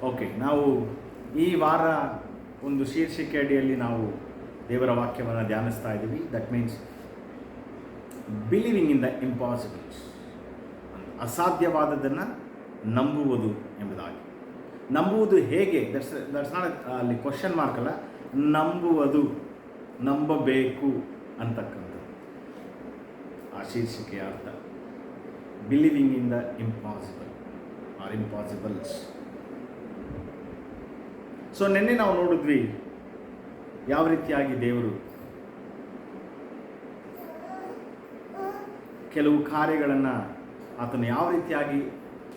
Okay, ನಾವು ಈ ವಾರ ಒಂದು ಶೀರ್ಷಿಕೆ ಅಡಿಯಲ್ಲಿ ನಾವು ದೇವರ ವಾಕ್ಯವನ್ನು ಧ್ಯಾನಿಸ್ತಾ ಇದ್ದೀವಿ. That means believing in the impossibles, ಅಸಾಧ್ಯವಾದದ್ದನ್ನು ನಂಬುವುದು ಎಂಬುದಾಗಿ. ನಂಬುವುದು ಹೇಗೆ? ದಟ್ಸ್ ನಾಟ್ ಅಲ್ಲಿ ಕ್ವಶನ್ ಮಾರ್ಕ್ ಅಲ್ಲ, ನಂಬುವುದು, ನಂಬಬೇಕು ಅಂತಕ್ಕಂಥದ್ದು ಆ ಶೀರ್ಷಿಕೆಯ ಅರ್ಥ. Believing in the impossible or impossibles. So ನಿನ್ನೆ ನಾವು ನೋಡಿದ್ವಿ ಯಾವ ರೀತಿಯಾಗಿ ದೇವರು ಕೆಲವು ಕಾರ್ಯಗಳನ್ನು ಆತನು ಯಾವ ರೀತಿಯಾಗಿ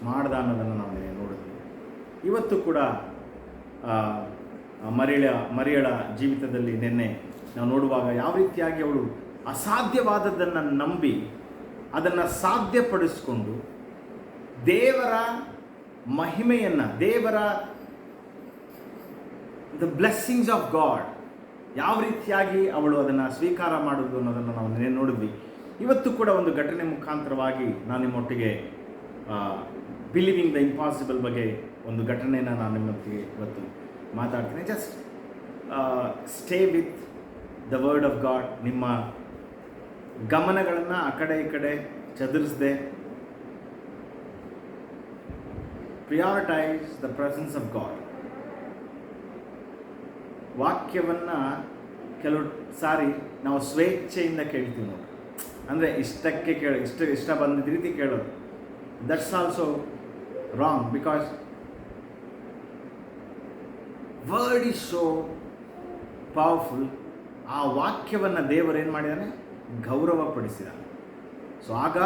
ಮಾಡ್ದ ಅನ್ನೋದನ್ನು ನಾವು ನಿನ್ನೆ ನೋಡಿದ್ವಿ. ಇವತ್ತು ಕೂಡ ಮರಿಯಳ ಜೀವಿತದಲ್ಲಿ ನಿನ್ನೆ ನಾವು ನೋಡುವಾಗ ಯಾವ ರೀತಿಯಾಗಿ ಅವಳು ಅಸಾಧ್ಯವಾದದ್ದನ್ನು ನಂಬಿ ಅದನ್ನು ಸಾಧ್ಯಪಡಿಸಿಕೊಂಡು ದೇವರ ಮಹಿಮೆಯನ್ನು, ದೇವರ ದ ಬ್ಲೆಸ್ಸಿಂಗ್ಸ್ ಆಫ್ ಗಾಡ್ ಯಾವ ರೀತಿಯಾಗಿ ಅವಳು ಅದನ್ನು ಸ್ವೀಕಾರ ಮಾಡೋದು ಅನ್ನೋದನ್ನು ನಾವು ನಿನ್ನೆ ನೋಡಿದ್ವಿ. ಇವತ್ತು ಕೂಡ ಒಂದು ಘಟನೆ ಮುಖಾಂತರವಾಗಿ ನಾನು ನಿಮ್ಮೊಟ್ಟಿಗೆ ಬಿಲೀವಿಂಗ್ ದ ಇಂಪಾಸಿಬಲ್ ಬಗ್ಗೆ ಒಂದು ಘಟನೆಯನ್ನು ನಾನು ನಿಮ್ಮೊಟ್ಟಿಗೆ ಇವತ್ತು ಮಾತಾಡ್ತೀನಿ. Just stay with the word of God. ನಿಮ್ಮ ಗಮನಗಳನ್ನು ಆ ಕಡೆ ಈ ಕಡೆ ಚದುರಿಸದೆ prioritise the presence of God. ವಾಕ್ಯವನ್ನು ಕೆಲವು ಸಾರಿ ನಾವು ಸ್ವೇಚ್ಛೆಯಿಂದ ಕೇಳ್ತೀವಿ ನೋಡಿ, ಅಂದರೆ ಇಷ್ಟಕ್ಕೆ ಇಷ್ಟ ಬಂದಿದ್ದ ರೀತಿ ಕೇಳೋದು. That's also wrong, because word is so powerful. ಆ ವಾಕ್ಯವನ್ನು ದೇವರು ಏನು ಮಾಡಿದ್ದಾನೆ? ಗೌರವಪಡಿಸಿದ್ದಾನೆ. ಸೊ ಆಗ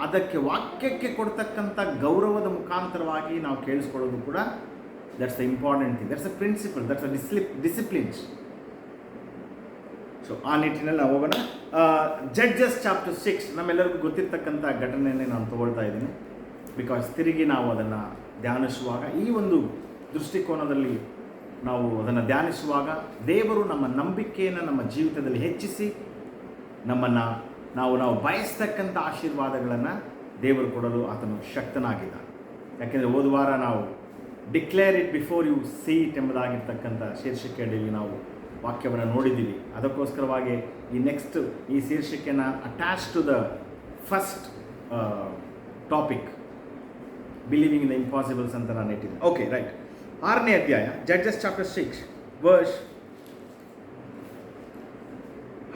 ಅದಕ್ಕೆ ವಾಕ್ಯಕ್ಕೆ ಕೊಡ್ತಕ್ಕಂಥ ಗೌರವದ ಮುಖಾಂತರವಾಗಿ ನಾವು ಕೇಳಿಸ್ಕೊಳ್ಳೋದು ಕೂಡ that's the important thing. That's a principle, that's a disciplines. So ಆ ನಿಟ್ಟಿನಲ್ಲಿ ನಾವು ಹೋಗೋಣ. ಜಡ್ಜಸ್ ಚಾಪ್ಟರ್ 6 ನಮ್ಮೆಲ್ಲರಿಗೂ ಗೊತ್ತಿರ್ತಕ್ಕಂಥ ಘಟನೆಯನ್ನೇ ನಾನು ತಗೊಳ್ತಾ ಇದ್ದೀನಿ. ಬಿಕಾಸ್ ತಿರುಗಿ ನಾವು ಅದನ್ನು ಧ್ಯಾನಿಸುವಾಗ, ಈ ಒಂದು ದೃಷ್ಟಿಕೋನದಲ್ಲಿ ನಾವು ಅದನ್ನು ಧ್ಯಾನಿಸುವಾಗ, ದೇವರು ನಮ್ಮ ನಂಬಿಕೆಯನ್ನು ನಮ್ಮ ಜೀವಿತದಲ್ಲಿ ಹೆಚ್ಚಿಸಿ ನಮ್ಮನ್ನು ನಾವು ಬಯಸ್ತಕ್ಕಂಥ ಆಶೀರ್ವಾದಗಳನ್ನು ದೇವರು ಕೊಡಲು ಆತನು ಶಕ್ತನಾಗಿದ್ದಾನೆ. ಯಾಕೆಂದರೆ ಹೋದ ವಾರ ನಾವು declare it before you see it ಎಂಬುದಾಗಿರ್ತಕ್ಕಂಥ ಶೀರ್ಷಿಕೆಯಲ್ಲಿ ನಾವು ವಾಕ್ಯವನ್ನು ನೋಡಿದ್ದೀವಿ. ಅದಕ್ಕೋಸ್ಕರವಾಗಿ ಈ ಶೀರ್ಷಿಕೆಯನ್ನು attach to the first topic, believing in the impossibles ಅಂತ ನಾನು ಇಟ್ಟಿದ್ದೀನಿ. Okay, right. 6ನೇ ಅಧ್ಯಾಯ, ಜಡ್ಜಸ್ ಚಾಪ್ಟರ್ 6 ವರ್ಸ್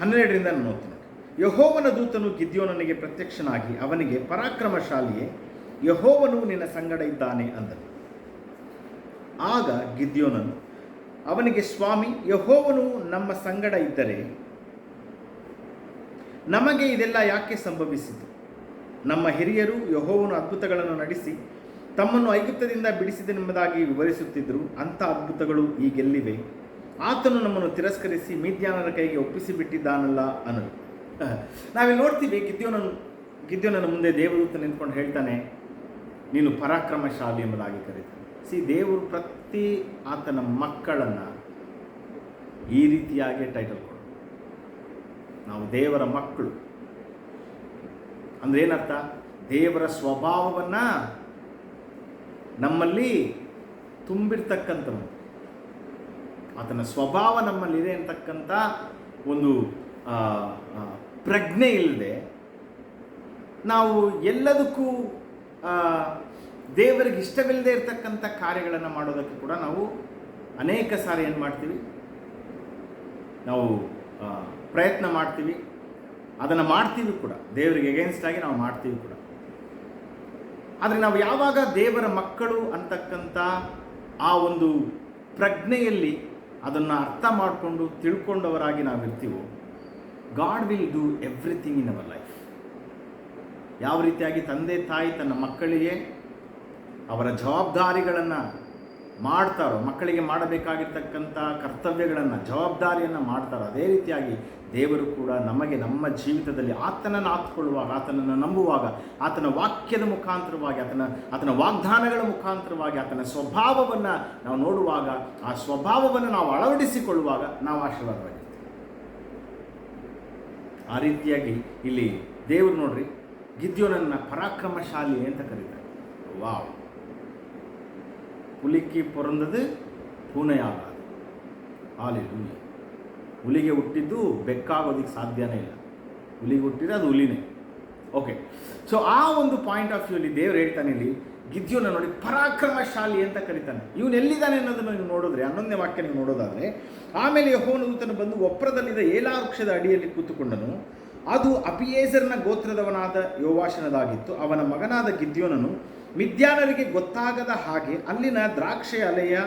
12ರಿಂದ ನಾನು ಓದ್ತೀನಿ. ಯೆಹೋವನ ದೂತನು ಗಿದ್ಯೋನನಿಗೆ ಪ್ರತ್ಯಕ್ಷನಾಗಿ ಅವನಿಗೆ, ಪರಾಕ್ರಮಶಾಲಿಯೇ, ಯೆಹೋವನು ನಿನ್ನ ಸಂಗಡ ಇದ್ದಾನೆ ಅಂದನು. ಆಗ ಗಿದ್ಯೋನನು ಅವನಿಗೆ, ಸ್ವಾಮಿ, ಯೆಹೋವನು ನಮ್ಮ ಸಂಗಡ ಇದ್ದರೆ ನಮಗೆ ಇದೆಲ್ಲ ಯಾಕೆ ಸಂಭವಿಸಿತು? ನಮ್ಮ ಹಿರಿಯರು ಯೆಹೋವನು ಅದ್ಭುತಗಳನ್ನು ನಡೆಸಿ ತಮ್ಮನ್ನು ಐಗುಪ್ತದಿಂದ ಬಿಡಿಸಿದನೆಂಬುದಾಗಿ ವಿವರಿಸುತ್ತಿದ್ದರು. ಅಂಥ ಅದ್ಭುತಗಳು ಈಗೆಲ್ಲಿವೆ? ಆತನು ನಮ್ಮನ್ನು ತಿರಸ್ಕರಿಸಿ ಮಿದ್ಯಾನರ ಕೈಗೆ ಒಪ್ಪಿಸಿಬಿಟ್ಟಿದ್ದಾನಲ್ಲ ಅನ್ನೋದು. ನಾವಿಲ್ಲಿ ನೋಡ್ತೀವಿ, ಗಿದ್ಯೋನನ ಮುಂದೆ ದೇವದೂತ ನಿಂತ್ಕೊಂಡು ಹೇಳ್ತಾನೆ, ನೀನು ಪರಾಕ್ರಮಶಾಲಿ ಎಂಬುದಾಗಿ ಕರೀತಾನೆ. ದೇವರು ಪ್ರತಿ ಆತನ ಮಕ್ಕಳನ್ನು ಈ ರೀತಿಯಾಗಿ ಟೈಟಲ್ ಕೊಡು. ನಾವು ದೇವರ ಮಕ್ಕಳು ಅಂದರೆ ಏನರ್ಥ? ದೇವರ ಸ್ವಭಾವವನ್ನು ನಮ್ಮಲ್ಲಿ ತುಂಬಿರ್ತಕ್ಕಂಥದ್ದು, ಆತನ ಸ್ವಭಾವ ನಮ್ಮಲ್ಲಿದೆ ಅಂತಕ್ಕಂಥ ಒಂದು ಪ್ರಜ್ಞೆ ಇಲ್ಲದೆ ನಾವು ಎಲ್ಲದಕ್ಕೂ ದೇವರಿಗೆ ಇಷ್ಟವಿಲ್ಲದೆ ಇರತಕ್ಕಂಥ ಕಾರ್ಯಗಳನ್ನು ಮಾಡೋದಕ್ಕೆ ಕೂಡ ನಾವು ಅನೇಕ ಸಾರಿ ಏನು ಮಾಡ್ತೀವಿ? ನಾವು ಪ್ರಯತ್ನ ಮಾಡ್ತೀವಿ, ಅದನ್ನು ಮಾಡ್ತೀವಿ ಕೂಡ, ದೇವರಿಗೆ ಎಗೇನ್ಸ್ಟ್ ಆಗಿ ನಾವು ಮಾಡ್ತೀವಿ ಕೂಡ. ಆದರೆ ನಾವು ಯಾವಾಗ ದೇವರ ಮಕ್ಕಳು ಅಂತಕ್ಕಂಥ ಆ ಒಂದು ಪ್ರಜ್ಞೆಯಲ್ಲಿ ಅದನ್ನು ಅರ್ಥ ಮಾಡಿಕೊಂಡು ತಿಳ್ಕೊಂಡವರಾಗಿ ನಾವಿರ್ತೀವೋ, God will do everything in our life. ಯಾವ ರೀತಿಯಾಗಿ ತಂದೆ ತಾಯಿ ತನ್ನ ಮಕ್ಕಳಿಗೆ ಅವರ ಜವಾಬ್ದಾರಿಗಳನ್ನು ಮಾಡ್ತಾರೋ, ಮಕ್ಕಳಿಗೆ ಮಾಡಬೇಕಾಗಿರ್ತಕ್ಕಂಥ ಕರ್ತವ್ಯಗಳನ್ನು, ಜವಾಬ್ದಾರಿಯನ್ನು ಮಾಡ್ತಾರೋ, ಅದೇ ರೀತಿಯಾಗಿ ದೇವರು ಕೂಡ ನಮಗೆ ನಮ್ಮ ಜೀವಿತದಲ್ಲಿ ಆತನನ್ನು ಆತ್ಕೊಳ್ಳುವಾಗ, ಆತನನ್ನು ನಂಬುವಾಗ, ಆತನ ವಾಕ್ಯದ ಮುಖಾಂತರವಾಗಿ, ಆತನ ವಾಗ್ದಾನಗಳ ಮುಖಾಂತರವಾಗಿ, ಆತನ ಸ್ವಭಾವವನ್ನು ನಾವು ನೋಡುವಾಗ, ಆ ಸ್ವಭಾವವನ್ನು ನಾವು ಅಳವಡಿಸಿಕೊಳ್ಳುವಾಗ ನಾವು ಆಶೀರ್ವಾದವಾಗಿರ್ತೀವಿ. ಆ ರೀತಿಯಾಗಿ ಇಲ್ಲಿ ದೇವರು ನೋಡ್ರಿ, ಗಿದ್ಯೋನನ್ನ ಪರಾಕ್ರಮಶಾಲಿ ಅಂತ ಕರೀತಾರೆ. ವಾವ್! புலிக்கு பிறந்தது பூನೆಯಾಗಾದು. ಹಾಲೆಲೂಯಾ. ಹುಲಿಗೆ ಹುಟ್ಟಿದ್ದು ಬೆಕ್ಕಾಗೋದಕ್ಕೆ ಸಾಧ್ಯನೇ ಇಲ್ಲ. ಹುಲಿಗೆ ಹುಟ್ಟಿದ್ರೆ ಅದು ಹುಲಿನೇ. ಓಕೆ, ಸೊ ಆ ಒಂದು ಪಾಯಿಂಟ್ ಆಫ್ ವ್ಯೂಲಿ ದೇವ್ರು ಹೇಳ್ತಾನೆ ಇಲ್ಲಿ, ಗಿದ್ಯೋನ ನೋಡಿ ಪರಾಕ್ರಮಶಾಲಿ ಅಂತ ಕರೀತಾನೆ. ಇವನು ಎಲ್ಲಿದ್ದಾನೆ ಅನ್ನೋದನ್ನು ನೀವು ನೋಡಿದ್ರೆ, 11ನೇ ವಾಕ್ಯ ನೀವು ನೋಡೋದಾದರೆ, ಆಮೇಲೆ ಯೆಹೋವನ ದೂತನು ಬಂದು ಒಪ್ರದಲ್ಲಿದ್ದ ಏಲಾ ವೃಕ್ಷದ ಅಡಿಯಲ್ಲಿ ಕೂತುಕೊಂಡನು. ಅದು ಅಬಿಯೇಜರ್ನ ಗೋತ್ರದವನಾದ ಯೋವಾಷನದಾಗಿತ್ತು. ಅವನ ಮಗನಾದ ಗಿದ್ಯೋನನು ಮಿದ್ಯಾನರಿಗೆ ಗೊತ್ತಾಗದ ಹಾಗೆ ಅಲ್ಲಿನ ದ್ರಾಕ್ಷಿ ಅಲೆಯ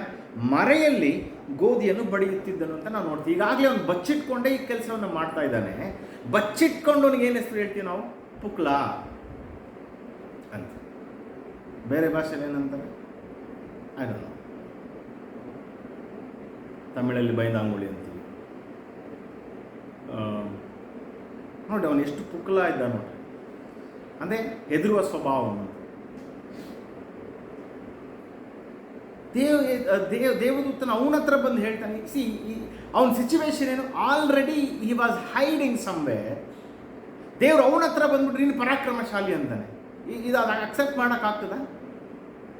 ಮರೆಯಲ್ಲಿ ಗೋಧಿಯನ್ನು ಬಡಿಯುತ್ತಿದ್ದನು ಅಂತ ನಾವು ನೋಡ್ತೀವಿ. ಈಗಾಗಲೇ ಅವನು ಬಚ್ಚಿಟ್ಕೊಂಡೇ ಈ ಕೆಲಸವನ್ನು ಮಾಡ್ತಾ ಇದ್ದಾನೆ. ಬಚ್ಚಿಟ್ಕೊಂಡು ಅವನಿಗೆ ಏನು ಹೆಸರು ಹೇಳ್ತೀವಿ ನಾವು? ಪುಕ್ಲ ಅಂತ. ಬೇರೆ ಭಾಷೆಯಲ್ಲಿ ಏನಂತಾರೆ ಅದನ್ನು ತಮಿಳಲ್ಲಿ ಬೈದಾಂಗುಳಿ ಅಂತೀವಿ. ನೋಡಿ ಅವನು ಎಷ್ಟು ಪುಕ್ಲ ಇದ್ದ ನೋಡಿ, ಅಂದರೆ ಹೆದರುವ ಸ್ವಭಾವ. ದೇವದೂತನ ಅವನ ಹತ್ರ ಬಂದು ಹೇಳ್ತಾನೆ, ಸಿ ಅವನ ಸಿಚುವೇಶನ್ ಏನು, already he was hiding somewhere. ದೇವ್ರು ಅವನ ಹತ್ರ ಬಂದ್ಬಿಟ್ರೆ ನೀನು ಪರಾಕ್ರಮಶಾಲಿ ಅಂತಾನೆ. ಇದು ಅದು ಅಕ್ಸೆಪ್ಟ್ ಮಾಡೋಕ್ಕಾಗ್ತದ?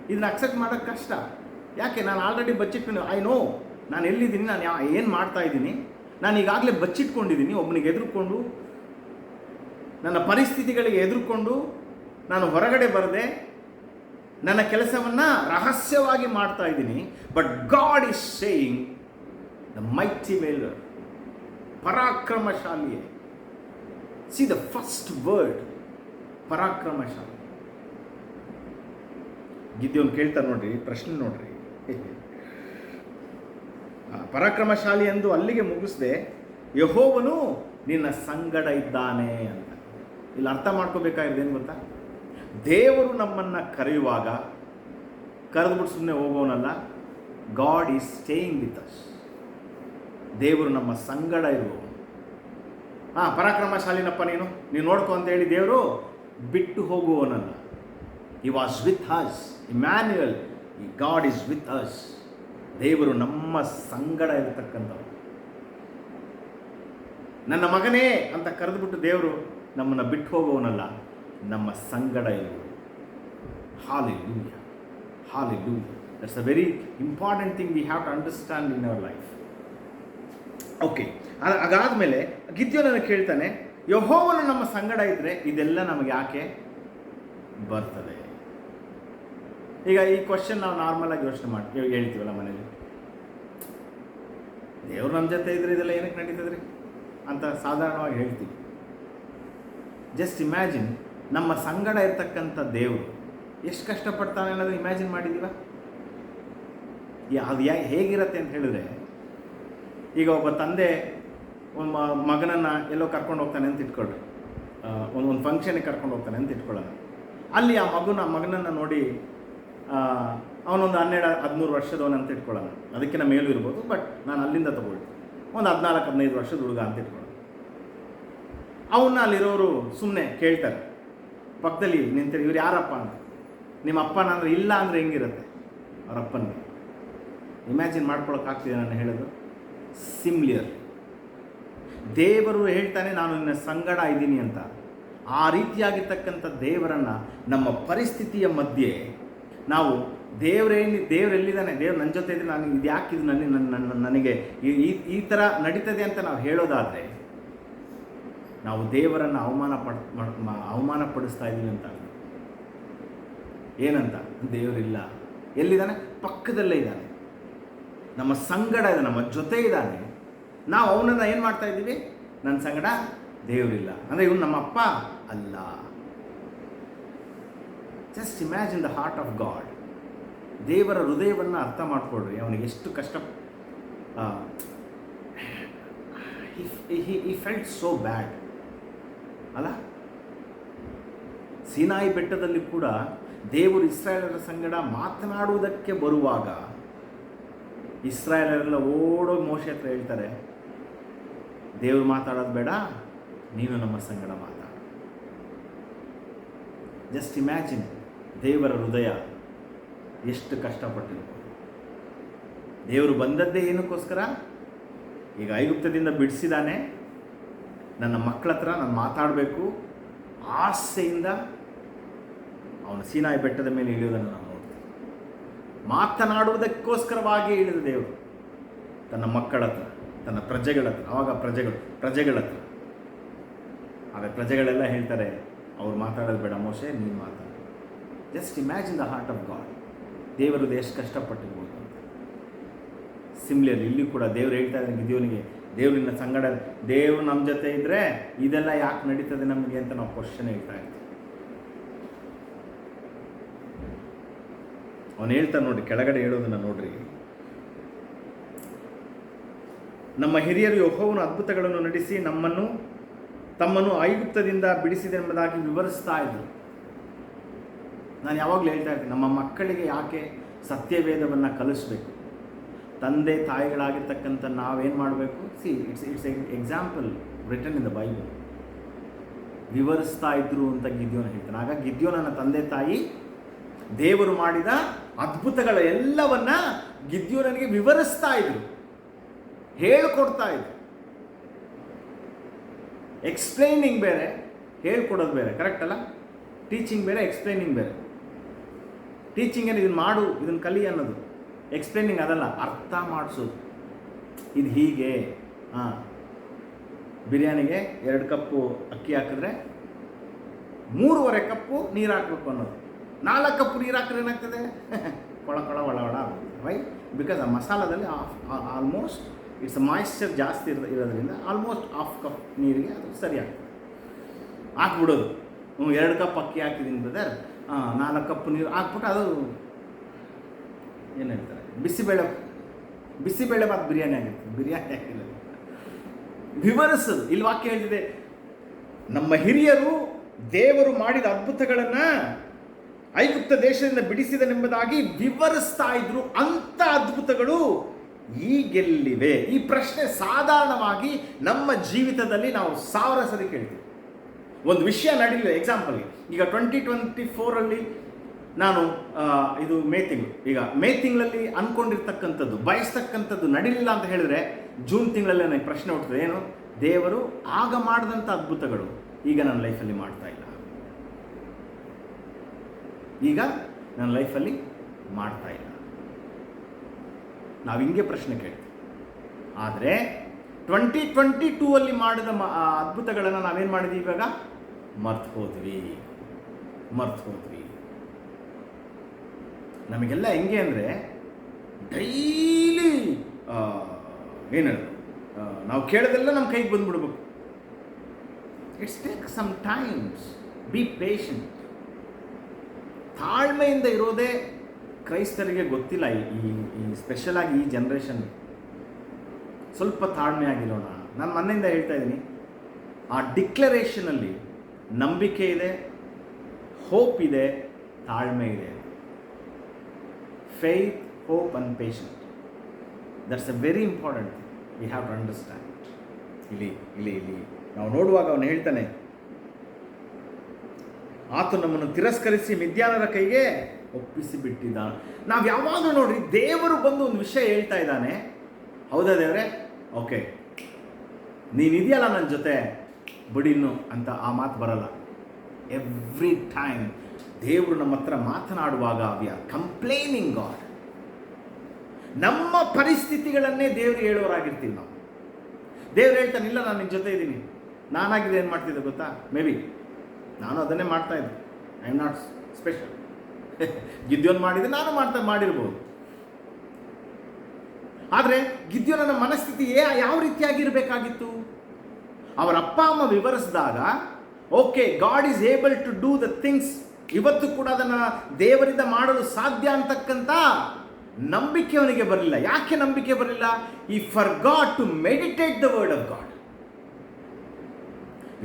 ಇದನ್ನ ಅಕ್ಸೆಪ್ಟ್ ಮಾಡೋಕ್ಕೆ ಕಷ್ಟ. ಯಾಕೆ? ನಾನು ಆಲ್ರೆಡಿ ಬಚ್ಚಿಟ್ಕೊಂಡು, ಐ ನೋ ನಾನು ಎಲ್ಲಿದ್ದೀನಿ, ನಾನು ಏನು ಮಾಡ್ತಾ ಇದ್ದೀನಿ, ನಾನು ಈಗಾಗಲೇ ಬಚ್ಚಿಟ್ಕೊಂಡಿದ್ದೀನಿ. ಒಬ್ಬನಿಗೆ ಎದುರುಕೊಂಡು, ನನ್ನ ಪರಿಸ್ಥಿತಿಗಳಿಗೆ ಎದುರುಕೊಂಡು ನಾನು ಹೊರಗಡೆ ಬರದೆ ನನ್ನ ಕೆಲಸವನ್ನು ರಹಸ್ಯವಾಗಿ ಮಾಡ್ತಾ ಇದ್ದೀನಿ. But God is saying the mighty valour, ಪರಾಕ್ರಮಶಾಲಿಯೇ. ಸಿ ದ ಫಸ್ಟ್ ವರ್ಡ್ ಪರಾಕ್ರಮಶಾಲಿ. ಗಿದ್ಯೋನ್ ಕೇಳ್ತಾರೆ ನೋಡ್ರಿ, ಪ್ರಶ್ನೆ ನೋಡ್ರಿ, ಪರಾಕ್ರಮಶಾಲಿ ಎಂದು ಅಲ್ಲಿಗೆ ಮುಗಿಸ್ದೆ, ಯೆಹೋವನು ನಿನ್ನ ಸಂಗಡ ಇದ್ದಾನೆ ಅಂತ. ಇಲ್ಲಿ ಅರ್ಥ ಮಾಡ್ಕೋಬೇಕಾಗಿರೋದೇನು ಗೊತ್ತಾ? ದೇವರು ನಮ್ಮನ್ನು ಕರೆಯುವಾಗ ಕರೆದುಬಿಟ್ಟು ಸುಮ್ಮನೆ ಹೋಗೋನಲ್ಲ. God is staying with us. ದೇವರು ನಮ್ಮ ಸಂಗಡ ಇರುವವನು. ಪರಾಕ್ರಮಶಾಲಿನಪ್ಪ ನೀನು ನೋಡ್ಕೊ ಅಂತ ಹೇಳಿ ದೇವರು ಬಿಟ್ಟು ಹೋಗುವವನಲ್ಲ. He was with us. Immanuel, God is with us. ದೇವರು ನಮ್ಮ ಸಂಗಡ ಇರತಕ್ಕಂಥವ್ರು. ನನ್ನ ಮಗನೇ ಅಂತ ಕರೆದುಬಿಟ್ಟು ದೇವರು ನಮ್ಮನ್ನು ಬಿಟ್ಟು ಹೋಗುವವನಲ್ಲ, ನಮ್ಮ ಸಂಗಡ ಇರುವುದು. Hallelujah, hallelujah. That's a very important thing we have to understand in our life. Okay, ಅದಾದಮೇಲೆ ಗಿದ್ಯೋನನ್ನು ಕೇಳ್ತಾನೆ, ಯೆಹೋವನು ನಮ್ಮ ಸಂಗಡ ಇದ್ದರೆ ಇದೆಲ್ಲ ನಮಗೆ ಯಾಕೆ ಬರ್ತದೆ? ಈಗ ಈ ಕ್ವಶನ್ ನಾವು ನಾರ್ಮಲಾಗಿ ಯೋಚನೆ ಮಾಡಿ ಹೇಳ್ತೀವಲ್ಲ ಮನೇಲಿ, ದೇವ್ರು ನಮ್ಮ ಜೊತೆ ಇದ್ರೆ ಇದೆಲ್ಲ ಏನಕ್ಕೆ ನಡೀತದ್ರಿ ಅಂತ ಸಾಧಾರಣವಾಗಿ ಹೇಳ್ತೀವಿ. ಜಸ್ಟ್ ಇಮ್ಯಾಜಿನ್, ನಮ್ಮ ಸಂಗಡ ಇರ್ತಕ್ಕಂಥ ದೇವರು ಎಷ್ಟು ಕಷ್ಟಪಡ್ತಾನೆ ಅನ್ನೋದು ಇಮ್ಯಾಜಿನ್ ಮಾಡಿದ್ದೀವ? ಅದು ಹೇಗಿರತ್ತೆ ಅಂತ ಹೇಳಿದ್ರೆ, ಈಗ ಒಬ್ಬ ತಂದೆ ಒಂದು ಮಗನನ್ನು ಎಲ್ಲೋ ಕರ್ಕೊಂಡು ಹೋಗ್ತಾನೆ ಅಂತ ಇಟ್ಕೊಳ್ಳಿ, ಒಂದು ಫಂಕ್ಷನಿಗೆ ಕರ್ಕೊಂಡು ಹೋಗ್ತಾನೆ ಅಂತ ಇಟ್ಕೊಳ್ಳೋಣ. ಅಲ್ಲಿ ಆ ಮಗನನ್ನು ನೋಡಿ, ಅವನೊಂದು 12-13 ವರ್ಷದವನು ಅಂತ ಇಟ್ಕೊಳ್ಳೋಣ, ಅದಕ್ಕಿಂತ ಮೇಲೂ ಇರ್ಬೋದು, ಬಟ್ ನಾನು ಅಲ್ಲಿಂದ ತಗೊಳ್ಳಿ, ಒಂದು 14-15 ವರ್ಷದ ಹುಡುಗ ಅಂತ ಇಟ್ಕೊಳ್ಳೋಣ. ಅವನ್ನ ಅಲ್ಲಿರೋರು ಸುಮ್ಮನೆ ಕೇಳ್ತಾರೆ, ಪಕ್ಕದಲ್ಲಿ ನಿಂತಿರಿ, ಇವ್ರು ಯಾರಪ್ಪ ಅಂತ. ನಿಮ್ಮ ಅಪ್ಪನ ಅಂದರೆ ಇಲ್ಲ ಅಂದರೆ ಹೆಂಗಿರುತ್ತೆ ಅವ್ರ ಅಪ್ಪನಿಗೆ? ಇಮ್ಯಾಜಿನ್ ಮಾಡ್ಕೊಳಕ್ಕಾಗ್ತಿದೆ ನಾನು ಹೇಳೋದು? ಸಿಮ್ಲಿಯರ್. ದೇವರು ಹೇಳ್ತಾನೆ ನಾನು ನಿನ್ನ ಸಂಗಡ ಇದ್ದೀನಿ ಅಂತ. ಆ ರೀತಿಯಾಗಿರ್ತಕ್ಕಂಥ ದೇವರನ್ನು ನಮ್ಮ ಪರಿಸ್ಥಿತಿಯ ಮಧ್ಯೆ ನಾವು ದೇವರೆಲ್ಲಿದ್ದಾನೆ, ದೇವ್ರು ನನ್ನ ಜೊತೆ ಇದ್ದರೆ ನಾನು ಇದು ಯಾಕಿದು ನನಗೆ ಈ ಥರ ನಡೀತದೆ ಅಂತ ನಾವು ಹೇಳೋದಾದರೆ ನಾವು ದೇವರನ್ನು ಅವಮಾನಪಡಿಸ್ತಾ ಇದ್ದೀವಿ ಅಂತ. ಏನಂತ? ದೇವರಿಲ್ಲ. ಎಲ್ಲಿದ್ದಾನೆ? ಪಕ್ಕದಲ್ಲೇ ಇದ್ದಾನೆ, ನಮ್ಮ ಸಂಗಡ ಇದ್ದಾನೆ, ನಮ್ಮ ಜೊತೆ ಇದ್ದಾನೆ. ನಾವು ಅವನನ್ನು ಏನು ಮಾಡ್ತಾ ಇದ್ದೀವಿ? ನನ್ನ ಸಂಗಡ ದೇವರಿಲ್ಲ ಅಂದರೆ ಇವನು ನಮ್ಮ ಅಪ್ಪ ಅಲ್ಲ. Just imagine the heart of God. ದೇವರ ಹೃದಯವನ್ನು ಅರ್ಥ ಮಾಡಿಕೊಡ್ರಿ. ಅವನಿಗೆ ಎಷ್ಟು ಕಷ್ಟ. he felt so bad ಅಲ್ಲ? ಸೀನಾಯಿ ಬೆಟ್ಟದಲ್ಲಿ ಕೂಡ ದೇವರು ಇಸ್ರಾಯೇಲರ ಸಂಗಡ ಮಾತನಾಡುವುದಕ್ಕೆ ಬರುವಾಗ ಇಸ್ರಾಯೇಲರೆಲ್ಲ ಓಡೋಗಿ ಮೋಶೆ ಹತ್ರ ಹೇಳ್ತಾರೆ, ದೇವರು ಮಾತಾಡೋದು ಬೇಡ, ನೀನು ನಮ್ಮ ಸಂಗಡ ಮಾತಾಡು. ಜಸ್ಟ್ ಇಮ್ಯಾಜಿನ್ ದೇವರ ಹೃದಯ ಎಷ್ಟು ಕಷ್ಟಪಟ್ಟಿರ್ಬೋದು. ದೇವರು ಬಂದದ್ದೇ ಏನಕ್ಕೋಸ್ಕರ? ಈಗ ಐಗುಪ್ತದಿಂದ ಬಿಡಿಸಿದಾನೆ, ನನ್ನ ಮಕ್ಕಳ ಹತ್ರ ನಾನು ಮಾತಾಡಬೇಕು ಆಸೆಯಿಂದ ಅವನು ಸೀನಾಯಿ ಬೆಟ್ಟದ ಮೇಲೆ ಇಳಿಯೋದನ್ನು ನಾವು ನೋಡ್ತೀವಿ. ಮಾತನಾಡುವುದಕ್ಕೋಸ್ಕರವಾಗಿ ಇಳಿದ ದೇವರು ತನ್ನ ಮಕ್ಕಳ ಹತ್ರ, ತನ್ನ ಪ್ರಜೆಗಳ ಹತ್ರ. ಆವಾಗ ಪ್ರಜೆಗಳ ಹತ್ರ. ಆದರೆ ಪ್ರಜೆಗಳೆಲ್ಲ ಹೇಳ್ತಾರೆ, ಅವ್ರು ಮಾತಾಡೋದು ಬೇಡ ಮೋಶೆ, ನೀನು ಮಾತಾಡ. Just imagine the heart of god. ದೇವರು ಎಷ್ಟು ಕಷ್ಟಪಟ್ಟಿರ್ಬೋದು ಅಂತ. ಸಿಮ್ಲಿಯರ್ ಇಲ್ಲಿ ಕೂಡ ದೇವರು ಹೇಳ್ತಾ ಇದ್ದಾನೆ ಗಿದ್ಯೋನಿಗೆ, ದೇವರಿನ ಸಂಗಡ, ದೇವರು ನಮ್ಮ ಜೊತೆ ಇದ್ದರೆ ಇದೆಲ್ಲ ಯಾಕೆ ನಡೀತದೆ ನಮಗೆ ಅಂತ ನಾವು ಕ್ವಶನ್ ಹೇಳ್ತಾ ಇರ್ತೀವಿ. ಅವನು ಹೇಳ್ತಾನೆ ನೋಡಿ, ಕೆಳಗಡೆ ಹೇಳೋದನ್ನು ನೋಡ್ರಿ. ನಮ್ಮ ಹಿರಿಯರು ಯೆಹೋವನ ಅದ್ಭುತಗಳನ್ನು ನಡೆಸಿ ತಮ್ಮನ್ನು ಐಗುಪ್ತದಿಂದ ಬಿಡಿಸಿದೆಂಬುದಾಗಿ ವಿವರಿಸ್ತಾ ಇದ್ರು. ನಾನು ಯಾವಾಗಲೂ ಹೇಳ್ತಾ ಇರ್ತೀನಿ, ನಮ್ಮ ಮಕ್ಕಳಿಗೆ ಯಾಕೆ ಸತ್ಯವೇದವನ್ನು ಕಲಿಸ್ಬೇಕು? ತಂದೆ ತಾಯಿಗಳಾಗಿರ್ತಕ್ಕಂಥ ನಾವೇನು ಮಾಡಬೇಕು? It's example written in the Bible. ವಿವರಿಸ್ತಾ ಇದ್ರು ಅಂತ ಗಿದ್ಯೋನ ಹೇಳ್ತಾನೆ. ಆಗ ಗಿದ್ಯೋನನ ತಂದೆ ತಾಯಿ ದೇವರು ಮಾಡಿದ ಅದ್ಭುತಗಳ ಎಲ್ಲವನ್ನ ಗಿದ್ಯೋನನಿಗೆ ವಿವರಿಸ್ತಾ ಇದ್ರು, ಹೇಳ್ಕೊಡ್ತಾ ಇದ್ರು. ಎಕ್ಸ್ಪ್ಲೈನಿಂಗ್ ಬೇರೆ, ಹೇಳ್ಕೊಡೋದು ಬೇರೆ, ಕರೆಕ್ಟ್ ಅಲ್ಲ? ಟೀಚಿಂಗ್ ಬೇರೆ, ಎಕ್ಸ್ಪ್ಲೈನಿಂಗ್ ಬೇರೆ. ಟೀಚಿಂಗ್ ಏನು, ಇದನ್ನು ಮಾಡು, ಇದನ್ನು ಕಲಿ ಅನ್ನೋದು. ಎಕ್ಸ್ಪ್ಲೈನಿಂಗ್ ಅದಲ್ಲ, ಅರ್ಥ ಮಾಡಿಸೋದು. ಇದು ಹೀಗೆ, ಬಿರಿಯಾನಿಗೆ 2 ಕಪ್ಪು ಅಕ್ಕಿ ಹಾಕಿದ್ರೆ 3.5 ಕಪ್ಪು ನೀರು ಹಾಕಬೇಕು ಅನ್ನೋದು. 4 ಕಪ್ಪು ನೀರು ಹಾಕಿದ್ರೆ ಏನಾಗ್ತದೆ? ಕೊಳ ಒಳ ಆಗುತ್ತೆ. ವೈ? ಬಿಕಾಸ್ ಆ ಮಸಾಲದಲ್ಲಿ ಆಲ್ಮೋಸ್ಟ್ ಇಟ್ಸ್ ಮಾಯಿಶ್ಚರ್ ಜಾಸ್ತಿ ಇರೋದ್ರಿಂದ ಆಲ್ಮೋಸ್ಟ್ 1/2 ಕಪ್ ನೀರಿಗೆ ಅದು ಸರಿ ಆಗ್ತದೆ. ಹಾಕ್ಬಿಡೋದು. 2 ಕಪ್ ಅಕ್ಕಿ ಹಾಕಿದ್ದೀನಿ ಬ್ರದರ್, 4 ಕಪ್ ನೀರು ಹಾಕ್ಬಿಟ್ಟು ಅದು ಏನು ಹೇಳ್ತಾರೆ, ಬಿಸಿಬೇಳೆ ಬಾತ್ ಬಿರಿಯಾನಿ ಆಗಿರ್ತದೆ. ಬಿರಿಯಾನಿ ಹಾಕಿಲ್ಲ, ವಿವರಿಸೋದು. ಇಲ್ಲಿ ವಾಕ್ಯ ಹೇಳ್ತಿದೆ, ನಮ್ಮ ಹಿರಿಯರು ದೇವರು ಮಾಡಿದ ಅದ್ಭುತಗಳನ್ನು ಐಗುಪ್ತ ದೇಶದಿಂದ ಬಿಡಿಸಿದನೆಂಬುದಾಗಿ ವಿವರಿಸ್ತಾ ಇದ್ರು. ಅಂಥ ಅದ್ಭುತಗಳು ಈಗೆಲ್ಲಿವೆ? ಈ ಪ್ರಶ್ನೆ ಸಾಧಾರಣವಾಗಿ ನಮ್ಮ ಜೀವಿತದಲ್ಲಿ ನಾವು 1000 ಸರಿ ಕೇಳ್ತೀವಿ. ಒಂದು ವಿಷಯ ನಡೀಲಿಲ್ಲ, ಎಕ್ಸಾಂಪಲ್ ಈಗ 2024 ನಾನು ಇದು ಮೇ ತಿಂಗಳು, ಈಗ ಮೇ ತಿಂಗಳಲ್ಲಿ ಅಂದ್ಕೊಂಡಿರ್ತಕ್ಕಂಥದ್ದು, ಬಯಸ್ತಕ್ಕಂಥದ್ದು ನಡೀಲಿಲ್ಲ ಅಂತ ಹೇಳಿದ್ರೆ ಜೂನ್ ತಿಂಗಳಲ್ಲೇ ನನಗೆ ಪ್ರಶ್ನೆ ಹುಟ್ಟುತ್ತದೆ, ಏನು? ದೇವರು ಆಗ ಮಾಡಿದಂಥ ಅದ್ಭುತಗಳು ಈಗ ನನ್ನ ಲೈಫಲ್ಲಿ ಮಾಡ್ತಾ ಇಲ್ಲ, ಈಗ ನನ್ನ ಲೈಫಲ್ಲಿ ಮಾಡ್ತಾ ಇಲ್ಲ. ನಾವು ಹಿಂಗೆ ಪ್ರಶ್ನೆ ಕೇಳ್ತೀವಿ. ಆದರೆ 2022 ಮಾಡಿದ ಅದ್ಭುತಗಳನ್ನು ನಾವೇನು ಮಾಡಿದ್ವಿ? ಇವಾಗ ಮರ್ತು ಹೋದ್ವಿ. ನಮಗೆಲ್ಲ ಹೆಂಗೆ ಅಂದರೆ ಡೈಲಿ ಏನು ಹೇಳೋದು, ನಾವು ಕೇಳೋದೆಲ್ಲ ನಮ್ಮ ಕೈಗೆ ಬಂದುಬಿಡ್ಬೇಕು. It's take some times, be patient. ತಾಳ್ಮೆಯಿಂದ ಇರೋದೇ ಕ್ರೈಸ್ತರಿಗೆ ಗೊತ್ತಿಲ್ಲ. ಈ ಸ್ಪೆಷಲಾಗಿ ಈ ಜನ್ರೇಷನ್ ಸ್ವಲ್ಪ ತಾಳ್ಮೆ ಆಗಿರೋಣ. ನಾನು ಮನೆಯಿಂದ ಹೇಳ್ತಾ ಇದ್ದೀನಿ, ಆ ಡಿಕ್ಲರೇಷನಲ್ಲಿ ನಂಬಿಕೆ ಇದೆ, ಹೋಪ್ ಇದೆ, ತಾಳ್ಮೆ ಇದೆ. Faith, hope and patient, that's a very important thing we have to understand. ಇಲ್ಲಿ ನಾವು ನೋಡುವಾಗ ಅವನು ಹೇಳ್ತಾನೆ, ಆತ ನಮ್ಮನ್ನು ತಿರಸ್ಕರಿಸಿ ಮಿದ್ಯಾನರ ಕೈಗೆ ಒಪ್ಪಿಸಿ ಬಿಟ್ಟಿದ್ದಾನೆ. ನಾವು ಯಾವಾಗಲೂ ನೋಡ್ರಿ, ದೇವರು ಬಂದು ಒಂದು ವಿಷಯ ಹೇಳ್ತಾ ಇದ್ದಾನೆ, ಹೌದಾ ದೇವರೇ, ಓಕೆ ನೀನಿದೆಯಲ್ಲ ನನ್ನ ಜೊತೆ, ಬಿಡಿನ್ನು ಅಂತ ಆ ಮಾತು ಬರಲ್ಲ. ಎವ್ರಿ ಟೈಮ್ ದೇವರು ನಮ್ಮ ಹತ್ರ ಮಾತನಾಡುವಾಗ ವಿ ಆರ್ ಕಂಪ್ಲೇನಿಂಗ್ ಗಾಡ್. ನಮ್ಮ ಪರಿಸ್ಥಿತಿಗಳನ್ನೇ ದೇವರು ಹೇಳೋರಾಗಿರ್ತೀವಿ ನಾವು. ದೇವ್ರು ಹೇಳ್ತಾನೆ, ಇಲ್ಲ ನಾನು ನಿನ್ನ ಜೊತೆ ಇದ್ದೀನಿ. ನಾನಾಗಿದೆ ಏನು ಮಾಡ್ತಿದ್ದೆ ಗೊತ್ತಾ? ಮೇ ಬಿ ನಾನು ಅದನ್ನೇ ಮಾಡ್ತಾ ಇದ್ದೆ. I am not special. Gideon ಮಾಡಿದೆ, ನಾನು ಮಾಡಿರ್ಬೋದು. ಆದರೆ ಗಿದ್ಯೋನನ ಮನಸ್ಥಿತಿ ಯಾವ ರೀತಿಯಾಗಿರಬೇಕಾಗಿತ್ತು? ಅವರ ಅಪ್ಪ ಅಮ್ಮ ವಿವರಿಸಿದಾಗ, okay, God is able to do the things, ಇವತ್ತು ಕೂಡ ಅದನ್ನು ದೇವರಿಂದ ಮಾಡಲು ಸಾಧ್ಯ ಅಂತಕ್ಕಂಥ ನಂಬಿಕೆ ಅವನಿಗೆ ಬರಲಿಲ್ಲ. ಯಾಕೆ ನಂಬಿಕೆ ಬರಲಿಲ್ಲ? ಈ forgot to meditate the word of God.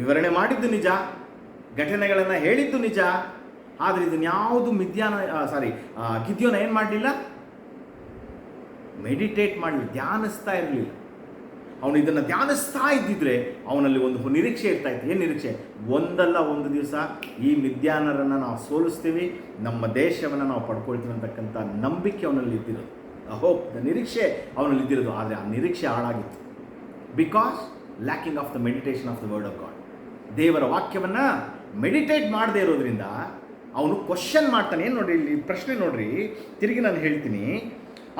ವಿವರಣೆ ಮಾಡಿದ್ದು ನಿಜ, ಘಟನೆಗಳನ್ನು ಹೇಳಿದ್ದು ನಿಜ, ಆದರೆ ಇದನ್ನು ಯಾವುದು ಗಿದ್ಯೋನ ಏನು ಮಾಡಲಿಲ್ಲ? ಮೆಡಿಟೇಟ್ ಮಾಡಲಿಲ್ಲ, ಧ್ಯಾನಿಸ್ತಾ ಇರಲಿಲ್ಲ. ಅವನು ಇದನ್ನು ಧ್ಯಾನಿಸ್ತಾ ಇದ್ದಿದ್ರೆ ಅವನಲ್ಲಿ ಒಂದು ನಿರೀಕ್ಷೆ ಇರ್ತಾ ಇತ್ತು. ಏನು ನಿರೀಕ್ಷೆ? ಒಂದಲ್ಲ ಒಂದು ದಿವಸ ಈ ಮಿದ್ಯಾನರನ್ನು ನಾವು ಸೋಲಿಸ್ತೀವಿ, ನಮ್ಮ ದೇಶವನ್ನು ನಾವು ಪಡ್ಕೊಳ್ತೀವಿ ಅಂತಕ್ಕಂಥ ನಂಬಿಕೆ ಅವನಲ್ಲಿ ಇದ್ದಿರೋದು. ಹೋಪ್, ದ ನಿರೀಕ್ಷೆ ಅವನಲ್ಲಿ ಇದ್ದಿರೋದು. ಆದರೆ ಆ ನಿರೀಕ್ಷೆ ಹಾಳಾಗಿತ್ತು. Because lacking of the meditation of the word of God. ದೇವರ ವಾಕ್ಯವನ್ನು ಮೆಡಿಟೇಟ್ ಮಾಡದೇ ಇರೋದ್ರಿಂದ ಅವನು ಕ್ವಶನ್ ಮಾಡ್ತಾನೆ. ಏನು ನೋಡ್ರಿ ಇಲ್ಲಿ ಪ್ರಶ್ನೆ ನೋಡ್ರಿ, ತಿರುಗಿ ನಾನು ಹೇಳ್ತೀನಿ.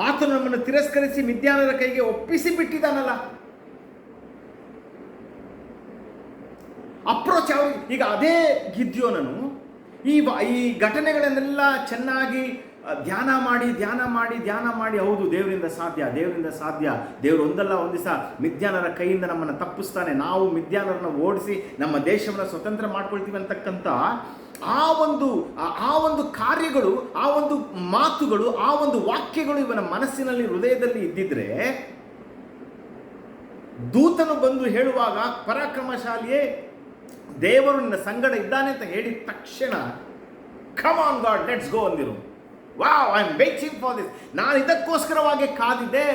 ಆತನು ನಮ್ಮನ್ನು ತಿರಸ್ಕರಿಸಿ ಮಿದ್ಯಾನರ ಕೈಗೆ ಒಪ್ಪಿಸಿ ಬಿಟ್ಟಿದ್ದಾನಲ್ಲ. ಅಪ್ರೋಚ್ ಯಾವ, ಈಗ ಅದೇ ಗಿದ್ಯೋನನು ಈ ಘಟನೆಗಳನ್ನೆಲ್ಲ ಚೆನ್ನಾಗಿ ಧ್ಯಾನ ಮಾಡಿ ಹೌದು ದೇವರಿಂದ ಸಾಧ್ಯ, ದೇವರು ಒಂದಲ್ಲ ಒಂದು ದಿವಸ ಮಿದ್ಯಾನರ ಕೈಯಿಂದ ನಮ್ಮನ್ನು ತಪ್ಪಿಸ್ತಾನೆ, ನಾವು ಮಿದ್ಯಾನರನ್ನು ಓಡಿಸಿ ನಮ್ಮ ದೇಶವನ್ನು ಸ್ವತಂತ್ರ ಮಾಡ್ಕೊಳ್ತೀವಿ ಅಂತಕ್ಕಂಥ ಆ ಒಂದು ಕಾರ್ಯಗಳು, ಆ ಒಂದು ಮಾತುಗಳು, ಆ ಒಂದು ವಾಕ್ಯಗಳು ಇವನ ಮನಸ್ಸಿನಲ್ಲಿ, ಹೃದಯದಲ್ಲಿ ಇದ್ದಿದ್ರೆ, ದೂತನು ಬಂದು ಹೇಳುವಾಗ ಪರಾಕ್ರಮಶಾಲಿಯೇ ದೇವರು ನಿನ್ನ ಸಂಗಡ ಇದ್ದಾನೆ ಅಂತ ಹೇಳಿದ ತಕ್ಷಣ come on God let's go ಅಂದಿರು. Wow, I am waiting for this. ನಾನು ಇದಕ್ಕೋಸ್ಕರವಾಗಿ ಕಾದಿದ್ದೆ,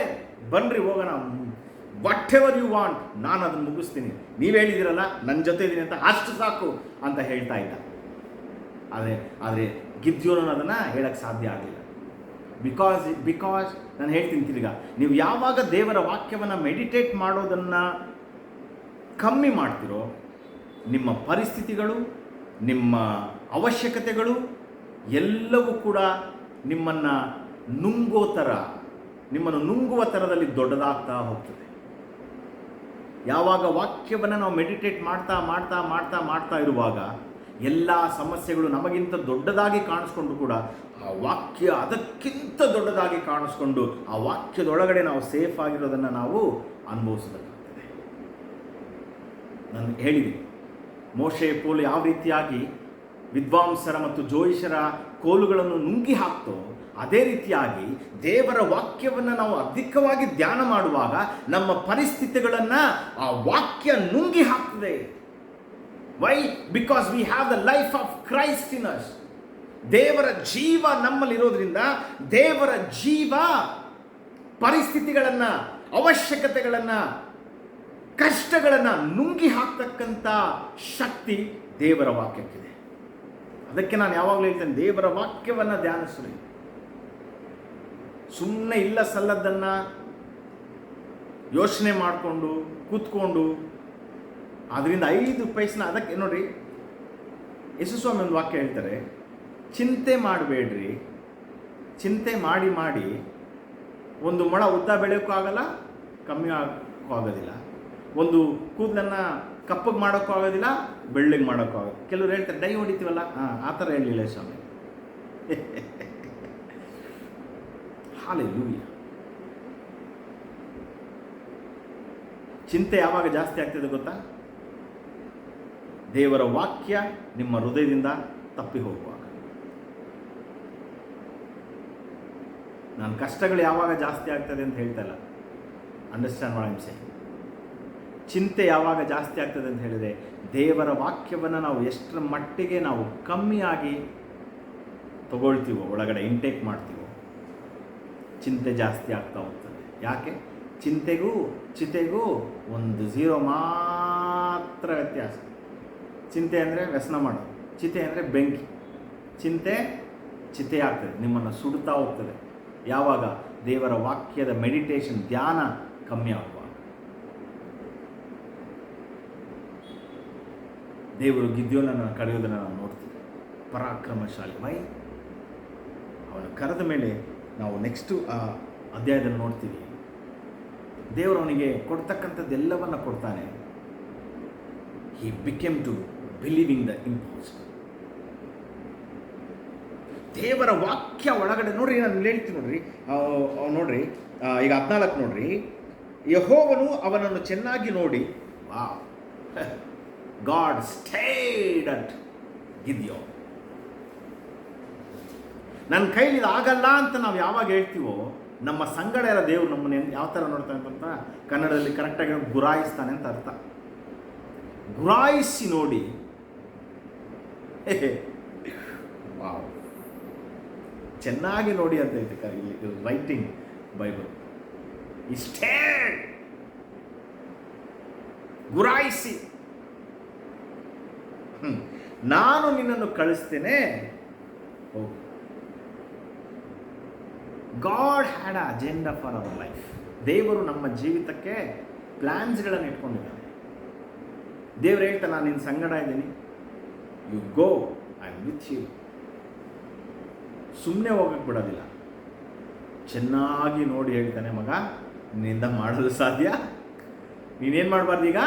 ಬನ್ರಿ ಹೋಗೋಣ, ವಾಟ್ ಎವರ್ ಯು ವಾಂಟ್, ನಾನು ಅದನ್ನು ಮುಗಿಸ್ತೀನಿ, ನೀವು ಹೇಳಿದಿರಲ್ಲ ನನ್ನ ಜೊತೆ ಇದ್ದೀನಿ ಅಂತ, ಅಷ್ಟು ಸಾಕು ಅಂತ ಹೇಳ್ತಾ ಇದ್ದ. ಆದರೆ ಗಿದ್ಯೋನನು ಅದನ್ನು ಹೇಳಕ್ಕೆ ಸಾಧ್ಯ ಆಗಲಿಲ್ಲ. ಬಿಕಾಸ್ ನಾನು ಹೇಳ್ತೀನಿ ತಿರ್ಗ, ನೀವು ಯಾವಾಗ ದೇವರ ವಾಕ್ಯವನ್ನು ಮೆಡಿಟೇಟ್ ಮಾಡೋದನ್ನು ಕಮ್ಮಿ ಮಾಡ್ತಿರೋ, ನಿಮ್ಮ ಪರಿಸ್ಥಿತಿಗಳು, ನಿಮ್ಮ ಅವಶ್ಯಕತೆಗಳು ಎಲ್ಲವೂ ಕೂಡ ನಿಮ್ಮನ್ನು ನುಂಗುವ ಥರದಲ್ಲಿ ದೊಡ್ಡದಾಗ್ತಾ ಹೋಗ್ತದೆ. ಯಾವಾಗ ವಾಕ್ಯವನ್ನು ನಾವು ಮೆಡಿಟೇಟ್ ಮಾಡ್ತಾ ಇರುವಾಗ ಎಲ್ಲ ಸಮಸ್ಯೆಗಳು ನಮಗಿಂತ ದೊಡ್ಡದಾಗಿ ಕಾಣಿಸ್ಕೊಂಡು ಕೂಡ ಆ ವಾಕ್ಯ ಅದಕ್ಕಿಂತ ದೊಡ್ಡದಾಗಿ ಕಾಣಿಸ್ಕೊಂಡು ಆ ವಾಕ್ಯದೊಳಗಡೆ ನಾವು ಸೇಫ್ ಆಗಿರೋದನ್ನು ನಾವು ಅನುಭವಿಸಬೇಕಾಗ್ತದೆ. ನಾನು ಹೇಳಿದ್ದೀನಿ, ಮೋಶೆ ಕೋಲು ಯಾವ ರೀತಿಯಾಗಿ ವಿದ್ವಾಂಸರ ಮತ್ತು ಜೋಯಿಷರ ಕೋಲುಗಳನ್ನು ನುಂಗಿ ಹಾಕ್ತೋ, ಅದೇ ರೀತಿಯಾಗಿ ದೇವರ ವಾಕ್ಯವನ್ನು ನಾವು ಅಧಿಕವಾಗಿ ಧ್ಯಾನ ಮಾಡುವಾಗ ನಮ್ಮ ಪರಿಸ್ಥಿತಿಗಳನ್ನು ಆ ವಾಕ್ಯ ನುಂಗಿ ಹಾಕ್ತದೆ. Why? Because we have the life of Christ in us. ದೇವರ ಜೀವ ನಮ್ಮಲ್ಲಿರೋದ್ರಿಂದ ದೇವರ ಜೀವ ಪರಿಸ್ಥಿತಿಗಳನ್ನು, ಅವಶ್ಯಕತೆಗಳನ್ನು, ಕಷ್ಟಗಳನ್ನು ನುಂಗಿ ಹಾಕ್ತಕ್ಕಂಥ ಶಕ್ತಿ ದೇವರ ವಾಕ್ಯಕ್ಕಿದೆ. ಅದಕ್ಕೆ ನಾನು ಯಾವಾಗಲೂ ಹೇಳ್ತೇನೆ, ದೇವರ ವಾಕ್ಯವನ್ನು ಧ್ಯಾನಿಸ್ರಿ. ಸುಮ್ಮನೆ ಇಲ್ಲ ಸಲ್ಲದ್ದನ್ನು ಯೋಚನೆ ಮಾಡಿಕೊಂಡು ಕೂತ್ಕೊಂಡು ಅದರಿಂದ 5 ಪೈಸನ, ಅದಕ್ಕೆ ನೋಡ್ರಿ ಯೇಸುಸ್ವಾಮಿ ಒಂದು ವಾಕ್ಯ ಹೇಳ್ತಾರೆ, ಚಿಂತೆ ಮಾಡಬೇಡ್ರಿ, ಚಿಂತೆ ಮಾಡಿ ಒಂದು ಮೊಳ ಉದ್ದ ಬೆಳೆಯೋಕ್ಕೂ ಆಗಲ್ಲ, ಕಮ್ಮಿ ಆಗೋಕ್ಕೂ ಆಗೋದಿಲ್ಲ, ಒಂದು ಕೂದಲನ್ನು ಕಪ್ಪಗೆ ಮಾಡೋಕ್ಕೂ ಆಗೋದಿಲ್ಲ, ಬೆಳ್ಳಗೆ ಮಾಡೋಕ್ಕೂ ಆಗೋದು. ಕೆಲವರು ಹೇಳ್ತಾರೆ ಡೈ ಹೊಡಿತೀವಲ್ಲ, ಆ ಥರ ಹೇಳಲಿಲ್ಲ ಸ್ವಾಮಿ. ಹಲ್ಲೆಲೂಯಾ. ಚಿಂತೆ ಯಾವಾಗ ಜಾಸ್ತಿ ಆಗ್ತದೆ ಗೊತ್ತಾ? ದೇವರ ವಾಕ್ಯ ನಿಮ್ಮ ಹೃದಯದಿಂದ ತಪ್ಪಿ ಹೋಗುವಾಗ. ನಾನು ಕಷ್ಟಗಳು ಯಾವಾಗ ಜಾಸ್ತಿ ಆಗ್ತದೆ ಅಂತ ಹೇಳ್ತಾ ಇಲ್ಲ, understand what I am saying. ಚಿಂತೆ ಯಾವಾಗ ಜಾಸ್ತಿ ಆಗ್ತದೆ ಅಂತ ಹೇಳಿದರೆ, ದೇವರ ವಾಕ್ಯವನ್ನು ನಾವು ಎಷ್ಟರ ಮಟ್ಟಿಗೆ ನಾವು ಕಮ್ಮಿಯಾಗಿ ತಗೊಳ್ತೀವೋ, ಒಳಗಡೆ ಇಂಟೇಕ್ ಮಾಡ್ತೀವೋ, ಚಿಂತೆ ಜಾಸ್ತಿ ಆಗ್ತಾ ಹೋಗ್ತದೆ. ಯಾಕೆ? ಚಿತೆಗೂ ಒಂದು 0 ಮಾತ್ರ ವ್ಯತ್ಯಾಸ. ಚಿಂತೆ ಅಂದರೆ ವ್ಯಸನ ಮಾಡೋದು, ಚಿತೆ ಅಂದರೆ ಬೆಂಕಿ. ಚಿತೆ ಆಗ್ತದೆ, ನಿಮ್ಮನ್ನು ಸುಡ್ತಾ ಹೋಗ್ತದೆ. ಯಾವಾಗ? ದೇವರ ವಾಕ್ಯದ ಮೆಡಿಟೇಷನ್, ಧ್ಯಾನ ಕಮ್ಮಿ ಆಗುವಾಗ. ದೇವರು ಗಿದ್ಯೋನನ್ನು ಕರೆಯೋದನ್ನು ನಾವು ನೋಡ್ತೀವಿ. ಪರಾಕ್ರಮಶಾಲಿ. ವೈ? ಅವನು ಕರೆದ ಮೇಲೆ ನಾವು ನೆಕ್ಸ್ಟು ಆ ಅಧ್ಯಾಯದಲ್ಲಿ ನೋಡ್ತೀವಿ, ದೇವರು ಅವನಿಗೆ ಕೊಡ್ತಕ್ಕಂಥದ್ದೆಲ್ಲವನ್ನು ಕೊಡ್ತಾನೆ. He became to believing the impossible. ದೇವರ ವಾಕ್ಯ ಒಳಗಡೆ ನೋಡ್ರಿ, ನಾನು ಹೇಳ್ತೀನಿ ನೋಡ್ರಿ ಈಗ 14 ನೋಡ್ರಿ, ಯೆಹೋವನು ಅವನನ್ನು ಚೆನ್ನಾಗಿ ನೋಡಿ, ವಾವ್, ಗಾಡ್ ಸ್ಟೇಡ್ ಅಟ್ ಗಿದ್ಯೋನ್. ನನ್ನ ಕೈಲಿ ಆಗಲ್ಲ ಅಂತ ನಾವು ಯಾವಾಗ ಹೇಳ್ತೀವೋ, ನಮ್ಮ ಸಂಗಡ ಇರೋ ದೇವರು ನಮ್ಮನ್ನು ಯಾವ ಥರ ನೋಡ್ತಾನೆ ಅಂತ ಕನ್ನಡದಲ್ಲಿ ಕರೆಕ್ಟಾಗಿ ಗುರಾಯಿಸ್ತಾನೆ ಅಂತ ಅರ್ಥ. ಗುರಾಯಿಸಿ ನೋಡಿ, ವಾವ್, ಚೆನ್ನಾಗಿ ನೋಡಿ ಅಂತ ಐತೆ ಇಲ್ಲಿ ರೈಟಿಂಗ್ ಬೈಬಲ್. ಇಷ್ಟೇ ಗುರಾಯಿಸಿ, ನಾನು ನಿನ್ನನ್ನು ಕಳಿಸ್ತೇನೆ, ಹೋಗು. God had a agenda for our life. ದೇವರು ನಮ್ಮ ಜೀವಿತಕ್ಕೆ ಪ್ಲ್ಯಾನ್ಸ್ಗಳನ್ನು ಇಟ್ಕೊಂಡಿದ್ದಾನೆ. ದೇವರು ಹೇಳ್ತಾ, ನಾನು ನಿನ್ನ ಸಂಗಡ ಇದ್ದೀನಿ, you go, I am with you. ಸುಮ್ಮನೆ ಹೋಗಕ್ಕೆ ಬಿಡೋದಿಲ್ಲ. ಚೆನ್ನಾಗಿ ನೋಡಿ ಹೇಳ್ತಾನೆ, ಮಗ ನಿನ್ನಿಂದ ಮಾಡಲು ಸಾಧ್ಯ. ನೀನೇನು ಮಾಡಬಾರ್ದು, ಈಗ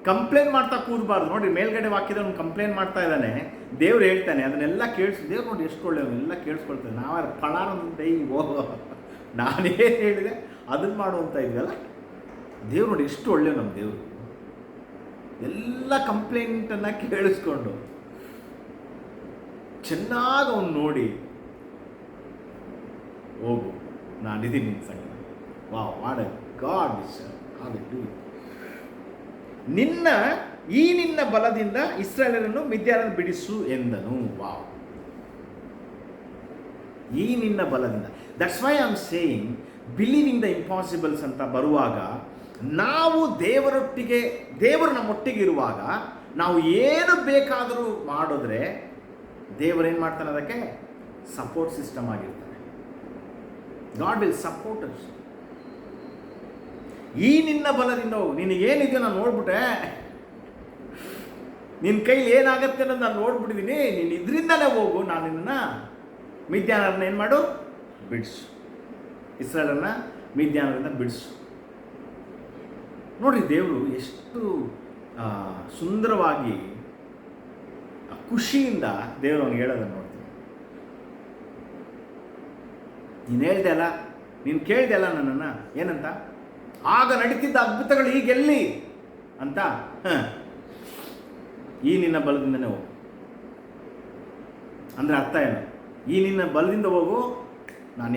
ಕಂಪ್ಲೇಂಟ್ ಮಾಡ್ತಾ ಕೂರಬಾರ್ದು. ನೋಡಿ, ಮೇಲ್ಗಡೆ ವಾಕ್ಯದವನು ಕಂಪ್ಲೇಂಟ್ ಮಾಡ್ತಾ ಇದ್ದಾನೆ, ದೇವ್ರು ಹೇಳ್ತಾನೆ ಅದನ್ನೆಲ್ಲ ದೇವ್ರು ನೋಡಿ ಎಷ್ಟು ಒಳ್ಳೆಯವನ್ನೆಲ್ಲ ಕೇಳಿಸ್ಕೊಳ್ತಾನೆ. ನಾವು ಪಳಾರಂತ ನಾನೇನು ಹೇಳಿದೆ ಅದನ್ನು ಮಾಡುವಂತ ಇದ್ವಲ್ಲ, ದೇವ್ರು ನೋಡಿ ಎಷ್ಟು ಒಳ್ಳೆಯವು ನಮ್ಮ ದೇವರು. ಎಲ್ಲ ಕಂಪ್ಲೇಂಟನ್ನು ಕೇಳಿಸ್ಕೊಂಡು ಚೆನ್ನಾಗಿ ಅವನು ನೋಡಿ, ಹೋಗು ನಾನಿದ್ದೀನಿ ನಿನ್ನ ಸಂಗ. Wow, what A god is. ನಿನ್ನ ಬಲದಿಂದ ಇಸ್ರಾಯೇಲರನ್ನು ಮಿದ್ಯಾನರನ್ನು ಬಿಡಿಸು ಎಂದನು. ವಾವ್, ಈ ನಿನ್ನ ಬಲದಿಂದ. That's why I am saying believing the impossibles ಅಂತ ಬರುವಾಗ, ನಾವು ದೇವರೊಟ್ಟಿಗೆ, ದೇವರು ನಮ್ಮೊಟ್ಟಿಗೆ ಇರುವಾಗ ನಾವು ಏನು ಬೇಕಾದರೂ ಮಾಡಿದ್ರೆ ದೇವರೇನು ಮಾಡ್ತಾನೆ, ಅದಕ್ಕೆ ಸಪೋರ್ಟ್ ಸಿಸ್ಟಮ್ ಆಗಿರ್ತಾನೆ. God will support us. ಈ ನಿನ್ನ ಬಲದಿಂದ ಹೋಗು. ನಿನಗೇನಿದೆಯೋ ನಾನು ನೋಡ್ಬಿಟ್ಟೆ, ನಿನ್ನ ಕೈಲಿ ಏನಾಗತ್ತೆ ಅನ್ನೋದು ನಾನು ನೋಡ್ಬಿಟ್ಟಿದ್ದೀನಿ. ನೀನು ಇದರಿಂದಲೇ ಹೋಗು, ನಾನು ನಿನ್ನನ್ನು ಮಿದ್ಯಾನರನ್ನ ಏನು ಮಾಡು, ಬಿಡಿಸು. ಇಸ್ರಾಯೇಲರನ್ನ ಮಿದ್ಯಾನರಿಂದ ಬಿಡಿಸು. ನೋಡ್ರಿ, ದೇವರು ಎಷ್ಟು ಸುಂದರವಾಗಿ ಖುಷಿಯಿಂದ ದೇವರು ಅವನಿಗೆ ಹೇಳೋದನ್ನು ನೋಡ್ತೀನಿ. ನೀನು ಹೇಳ್ದೆ ಅಲ್ಲ, ನೀನು ಕೇಳಿದೆ ಅಲ್ಲ ನನ್ನನ್ನು, ಏನಂತ, ಆಗ ನಡೀತಿದ್ದ ಅದ್ಭುತಗಳು ಈಗೆಲ್ಲಿ ಅಂತ. ಈ ನಿನ್ನ ಬಲದಿಂದನೇ ಹೋಗು ಅಂದರೆ ಅರ್ಥ ಏನು? ಈ ನಿನ್ನ ಬಲದಿಂದ ಹೋಗು, ನಾನು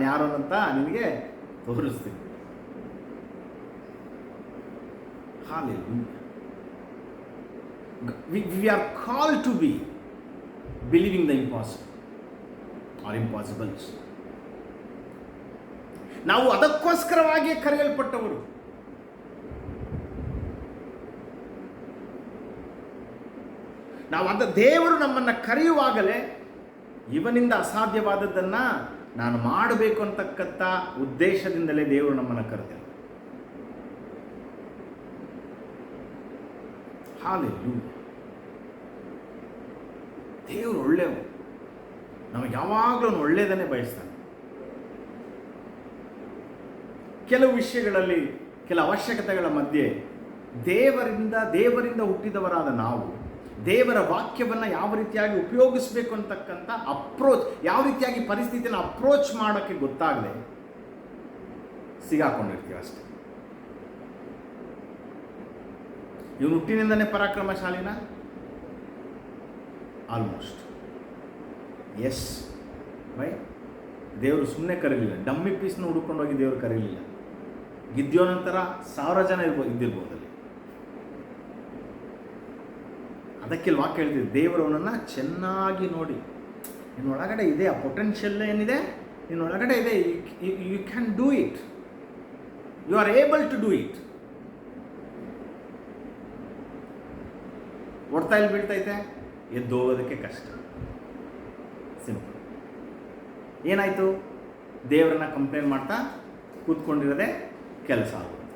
ಯಾರು ಅಂತ ನಿನಗೆ ತೋರಿಸ್ತೀನಿ. Hallelujah. We are called to be believing the impossible or impossibles. ನಾವು ಅದಕ್ಕೋಸ್ಕರವಾಗಿ ಕರೆಯಲ್ಪಟ್ಟವರು. ನಾವು ದೇವರು ನಮ್ಮನ್ನು ಕರೆಯುವಾಗಲೇ ಇವನಿಂದ ಅಸಾಧ್ಯವಾದದ್ದನ್ನು ನಾನು ಮಾಡಬೇಕು ಅಂತಕ್ಕಂಥ ಉದ್ದೇಶದಿಂದಲೇ ದೇವರು ನಮ್ಮನ್ನು ಕರೆದ. ಹಾಲೆಲೂಯಾ. ದೇವರು ಒಳ್ಳೆಯವು, ನಮಗೆ ಯಾವಾಗಲೂ ಒಳ್ಳೆಯದನ್ನೇ ಬಯಸ್ತಾನೆ. ಕೆಲವು ವಿಷಯಗಳಲ್ಲಿ, ಕೆಲ ಅವಶ್ಯಕತೆಗಳ ಮಧ್ಯೆ ದೇವರಿಂದ ಹುಟ್ಟಿದವರಾದ ನಾವು ದೇವರ ವಾಕ್ಯವನ್ನು ಯಾವ ರೀತಿಯಾಗಿ ಉಪಯೋಗಿಸಬೇಕು ಅಂತಕ್ಕಂಥ ಅಪ್ರೋಚ್, ಯಾವ ರೀತಿಯಾಗಿ ಪರಿಸ್ಥಿತಿಯನ್ನು ಅಪ್ರೋಚ್ ಮಾಡೋಕ್ಕೆ ಗೊತ್ತಾಗದೆ ಸಿಗಾಕೊಂಡಿರ್ತೀವಿ ಅಷ್ಟೆ. ಇವನು ಹುಟ್ಟಿನಿಂದನೇ ಪರಾಕ್ರಮಶಾಲಿನ? Almost yes. ಬೈ ದೇವರು ಸುಮ್ಮನೆ ಕರೀಲಿಲ್ಲ, ಡಮ್ಮಿ ಪೀಸ್ನ ಹುಡ್ಕೊಂಡೋಗಿ ದೇವರು ಕರೀಲಿಲ್ಲ. ಗಿದ್ಯೋನ ನಂತರ 1000 ಜನ ಇದ್ದಿರ್ಬೋದು ಅಲ್ಲಿ. ಅದಕ್ಕೆ ವಾಕ್ಯ ಹೇಳ್ತಿದ್ದೆ, ದೇವರು ಅವನನ್ನು ಚೆನ್ನಾಗಿ ನೋಡಿ, ನಿನ್ನೊಳಗಡೆ ಇದೆ, ಆ ಪೊಟೆನ್ಷಿಯಲ್ ಏನಿದೆ ನಿನ್ನೊಳಗಡೆ ಇದೆ, you can do it, you are able to do it. ಹೊಡ್ತಾ ಇಲ್ಲಿ ಬೀಳ್ತೈತೆ, ಎದ್ದು ಹೋಗೋದಕ್ಕೆ ಕಷ್ಟ. ಸಿಂಪಲ್. ಏನಾಯಿತು? ದೇವರನ್ನ ಕಂಪ್ಲೇಂಟ್ ಮಾಡ್ತಾ ಕೂತ್ಕೊಂಡಿರೋದೇ ಕೆಲಸ ಆಗುತ್ತೆ.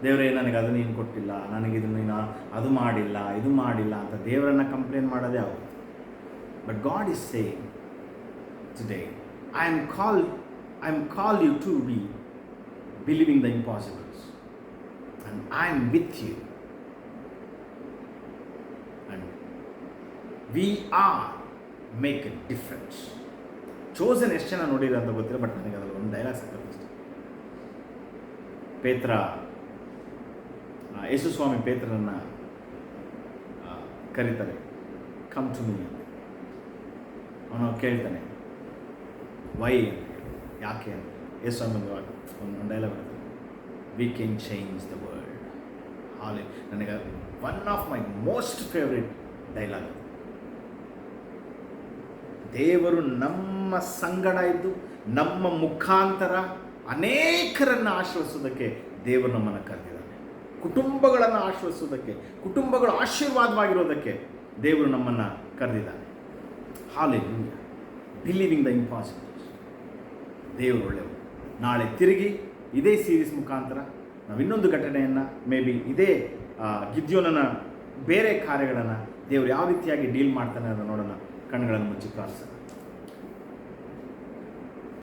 ದೇವರೇ ನನಗೆ ಅದು ನೀನು ಕೊಟ್ಟಿಲ್ಲ, ನನಗಿದು ನೀನು ಅದು ಮಾಡಿಲ್ಲ, ಇದು ಮಾಡಿಲ್ಲ ಅಂತ ದೇವರನ್ನ ಕಂಪ್ಲೇಂಟ್ ಮಾಡೋದೇ ಆಗುತ್ತೆ. But God is saying today, I am call you to be believing the impossibles and I am with you. We are make a difference. Chosen ಎಷ್ಟು ಜನ ನೋಡಿರೋ ಅಂತ ಗೊತ್ತಿಲ್ಲ, ಬಟ್ ನನಗೆ ಅದರಲ್ಲಿ ಒಂದು ಡೈಲಾಗ್ ಸಾಕಷ್ಟು ಇಷ್ಟ. ಪೇತ್ರ, ಯೇಸು ಸ್ವಾಮಿ ಪೇತ್ರನನ್ನು ಕರೀತಾರೆ, ಕಮ್ ಟು ಮೀ. ಅವನು ಕೇಳ್ತಾನೆ ವೈ ಅಂತ, ಯಾಕೆ ಅಂತ. ಯೇಸು ಸ್ವಾಮಿ ಒಂದು ಡೈಲಾಗ್ ಬರ್ತದೆ, we can change the world. ಹಾಲೆ ನನಗೆ one of my most favourite dialogue. ದೇವರು ನಮ್ಮ ಸಂಗಡ ಇದ್ದು ನಮ್ಮ ಮುಖಾಂತರ ಅನೇಕರನ್ನು ಆಶ್ರಯಿಸೋದಕ್ಕೆ ದೇವರು ನಮ್ಮನ್ನು ಕರೆದಿದ್ದಾನೆ. ಕುಟುಂಬಗಳನ್ನು ಆಶ್ರಯಿಸೋದಕ್ಕೆ, ಕುಟುಂಬಗಳು ಆಶೀರ್ವಾದವಾಗಿರೋದಕ್ಕೆ ದೇವರು ನಮ್ಮನ್ನು ಕರೆದಿದ್ದಾನೆ. ಹಾಲೆಲೂಯಾ. Believing the impossibles. ದೇವರು ಒಳ್ಳೆಯವರು. ನಾಳೆ ತಿರುಗಿ ಇದೇ ಸೀರೀಸ್ ಮುಖಾಂತರ ನಾವು ಇನ್ನೊಂದು ಘಟನೆಯನ್ನು, ಮೇ ಬಿ ಇದೇ ಗಿದ್ಯೋನನ ಬೇರೆ ಕಾರ್ಯಗಳನ್ನು ದೇವರು ಯಾವ ರೀತಿಯಾಗಿ ಡೀಲ್ ಮಾಡ್ತಾನೆ ಅದನ್ನು ನೋಡೋಣ. ಕಣ್ಣುಗಳನ್ನು ಮುಚ್ಚಿ ಪ್ರಾರ್ಥನೆ.